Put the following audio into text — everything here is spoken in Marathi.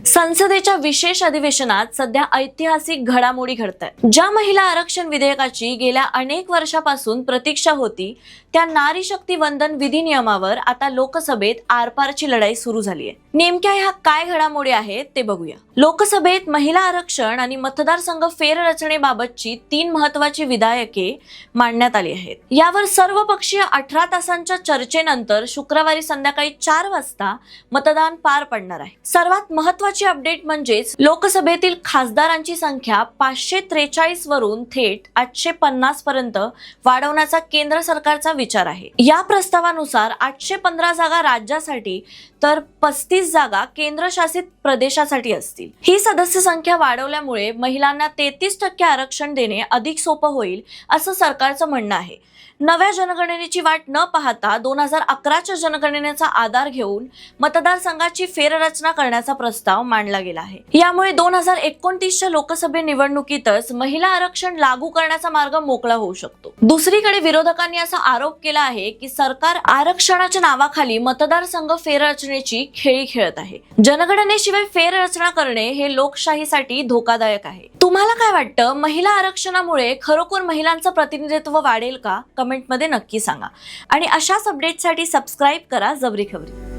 संसदेच्या विशेष अधिवेशनात सध्या ऐतिहासिक घडामोडी घडतायत। ज्या महिला आरक्षण विधेयकाची गेल्या अनेक वर्षापासून प्रतीक्षा होती, त्या नारी शक्ती वंदन विधिनियमावर आता लोकसभेत आरपारची लढाई सुरू झाली आहे। नेमक्या ह्या काय घडामोडी आहेत ते बघूया। लोकसभेत महिला आरक्षण आणि मतदारसंघ फेररचनेबाबतची 3 महत्त्वाची विधेयके मांडण्यात आली आहेत। यावर सर्वपक्षीय 18 तासांच्या चर्चेनंतर शुक्रवारी संध्याकाळी 4 वाजता मतदान पार पडणार आहे। सर्वात महत्त्वाची अपडेट म्हणजेच लोकसभेतील खासदारांची संख्या 543 वरून थेट 850 पर्यंत वाढवण्याचा केंद्र सरकारचा विचार आहे। या प्रस्तावानुसार 815 जागा राज्यासाठी तर 35 जागा केंद्रशासित प्रदेशासाठी असतील। ही सदस्य संख्या वाढवल्यामुळे महिलांना 33% आरक्षण देणे अधिक सोपं होईल असं सरकारचं म्हणणं आहे। नव्या जनगणनेची वाट न पाहता 2011च्या जनगणनेचा आधार घेऊन मतदारसंघाची फेररचना करण्याचा प्रस्ताव मांडला गेला आहे। यामुळे 2029च्या लोकसभा निवडणुकीतच महिला आरक्षण लागू करण्याचा मार्ग मोकळा होऊ शकतो। दुसरीकडे विरोधकांनी असा आरोप केला आहे की सरकार आरक्षणाच्या नावाखाली मतदारसंघ फेररचनेची खेळी खेळत आहे। जनगणनेशिवाय फेररचना करणे हे लोकशाहीसाठी धोकादायक आहे। तुम्हाला काय वाटतं, महिला आरक्षणामुळे खरोखर महिलांचं प्रतिनिधित्व वाढेल का? कमेंटमध्ये नक्की सांगा आणि अशाच अपडेटसाठी सबस्क्राइब करा जबरी खबरी।